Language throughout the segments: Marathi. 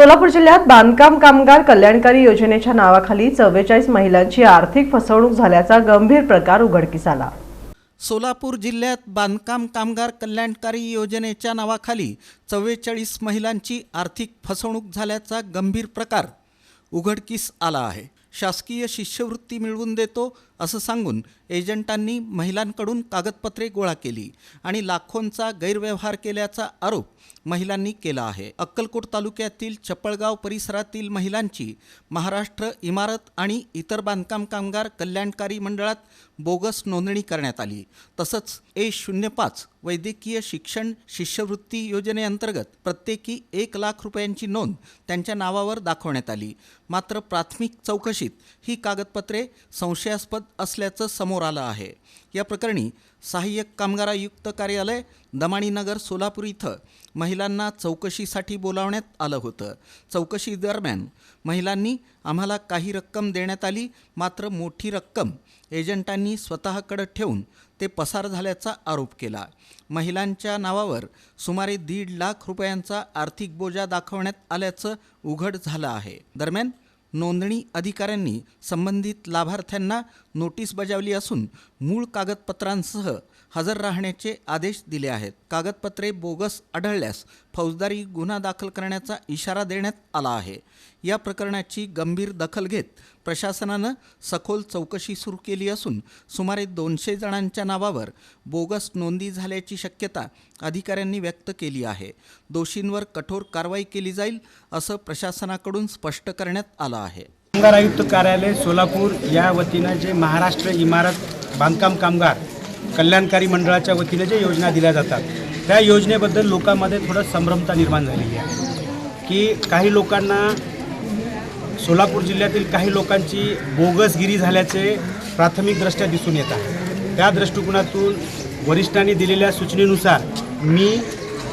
सोलापूर जिल्ह्यात बांधकाम कामगार कल्याणकारी योजनेच्या नावाखाली 44 महिलांची आर्थिक फसवणूक झाल्याचा गंभीर प्रकार उघडकीस आला। सोलापूर जिल्ह्यात बांधकाम कामगार कल्याणकारी योजनेच्या नावाखाली 44 महिलांची आर्थिक फसवणूक झाल्याचा गंभीर प्रकार उघडकीस आला आहे। शासकीय शिष्यवृत्ती मिळवून देतो असं सांगून एजंटांनी महिलांकडून कागदपत्रे गोळा केली आणि लाखोंचा गैरव्यवहार केल्याचा आरोप महिलांनी केला आहे। अक्कलकोट तालुक्यातील चपळगाव परिसरातील महिलांची महाराष्ट्र इमारत आणि इतर बांधकाम कामगार कल्याणकारी मंडळात बोगस नोंदणी करण्यात आली। तसंच A05 वैद्यकीय शिक्षण शिष्यवृत्ती योजनेअंतर्गत प्रत्येकी 1 लाख रुपयांची नोंद त्यांच्या नावावर दाखवण्यात आली। मात्र प्राथमिक चौकशीत ही कागदपत्रे संशयास्पद असल्याचं समोर आलं आहे। या प्रकरणी सहाय्यक कामगार आयुक्त कार्यालय दमाणीनगर सोलापूर इथं महिलांना चौकशीसाठी बोलावण्यात आलं होतं। चौकशी दरम्यान महिलांनी आम्हाला काही रक्कम देण्यात आली, मात्र मोठी रक्कम एजंटांनी स्वतःकडे ठेवून ते पसार झाल्याचा आरोप केला। महिलांच्या नावावर सुमारे 1.5 लाख रुपयांचा आर्थिक बोजा दाखवण्यात आल्याचं उघड झालं आहे। दरम्यान नोंदणी अधिकाऱ्यांनी संबंधित लाभार्थ्यांना नोटीस बजावली असून मूळ कागदपत्रांसह हजर राहण्याचे आदेश दिले आहेत। कागदपत्रे बोगस आढळल्यास फौजदारी गुन्हा दाखल करण्याचा इशारा देण्यात आला आहे। या प्रकरणाची गंभीर दखल घेत प्रशासनानं सखोल चौकशी सुरू केली असून सुमारे 200 जणांच्या नावावर बोगस नोंदी झाल्याची शक्यता अधिकाऱ्यांनी व्यक्त केली आहे। दोषींवर कठोर कारवाई केली जाईल असं प्रशासनाकडून स्पष्ट करण्यात आलं आहे। कामगार आयुक्त कार्यालय सोलापूर या वतीनं जे महाराष्ट्र इमारत बांधकाम कामगार कल्याणकारी मंडळाच्या वतीने जे योजना दिल्या जातात त्या योजनेबद्दल लोकांमध्ये थोडं संभ्रमता निर्माण झालेली आहे की काही लोकांना सोलापूर जिल्ह्यातील काही लोकांची बोगसगिरी झाल्याचे प्राथमिकदृष्ट्या दिसून येत आहे। त्या दृष्टिकोनातून वरिष्ठांनी दिलेल्या सूचनेनुसार मी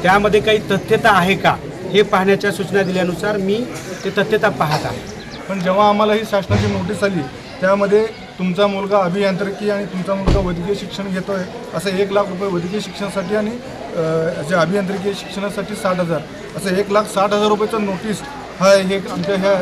त्यामध्ये काही तथ्यता आहे का हे पाहण्याच्या सूचना दिल्यानुसार मी ते तथ्यता पाहत आहे। पण जेव्हा आम्हाला ही शासनाची नोटीस आली त्यामध्ये तुमचा मुलगा अभियांत्रिकी आणि तुमचा मुलगा वैद्यकीय शिक्षण घेतोय असं 1 लाख रुपये वैद्यकीय शिक्षणासाठी आणि जे अभियांत्रिकी शिक्षणासाठी 60,000 असं 1,60,000 रुपयाचं नोटीस हे आमच्या ह्या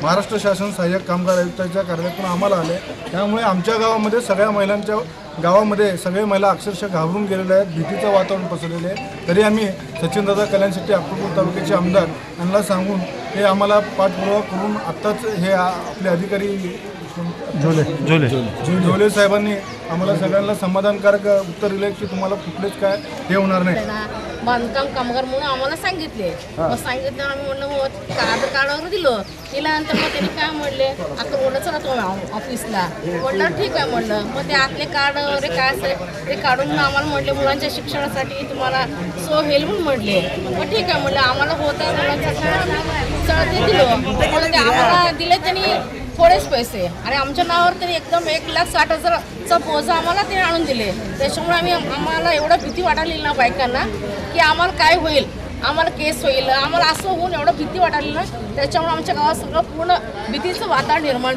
महाराष्ट्र शासन सहाय्यक कामगार आयुक्ताच्या कार्यालयातून आम्हाला आले। त्यामुळे आमच्या गावामध्ये सगळ्या महिलांच्या गावामध्ये सगळे महिला अक्षरशः घाबरून गेलेल्या आहेत, भीतीचं वातावरण पसरलेले आहे। तरी आम्ही सचिनदादा कल्याणशेट्टी अक्कलकोट तालुक्याचे आमदार यांना सांगून हे आम्हाला पाठपुरावा करून आत्ताच हे आपले अधिकारी झोले साहेबांनी आम्हाला सगळ्यांना समाधानकारक उत्तर दिले की तुम्हाला कुठलेच काय हे होणार नाही। बांधकाम कामगार म्हणून आम्हाला सांगितले, मग सांगितलं आम्ही म्हणलं मग आधार कार्डावर दिल्यानंतर मग त्यांनी काय म्हणले आता म्हणलं चला तुम्ही ऑफिसला म्हणलं ठीक आहे म्हणलं। मग ते आतले कार्ड वगैरे काय असेल ते काढून आम्हाला म्हटले मुलांच्या शिक्षणासाठी तुम्हाला सो हेल्प म्हणून म्हटले। मग ठीक आहे म्हणलं आम्हाला होतं मुलांच्या ते दिलं, म्हणलं ते आम्हाला दिले त्यांनी थोडेच पैसे आणि आमच्या नावावर त्यांनी एकदम 1,60,000चा बोजा आम्हाला ते आणून दिले। त्याच्यामुळे आम्हाला एवढं भीती वाटायली ना बायकांना की आम्हाला काय होईल, आम्हाला केस होईल, आम्हाला असं होऊन एवढं भीती वाटायली ना, त्याच्यामुळे आमच्या गावात सगळं पूर्ण भीतीचं वातावरण निर्माण झालं।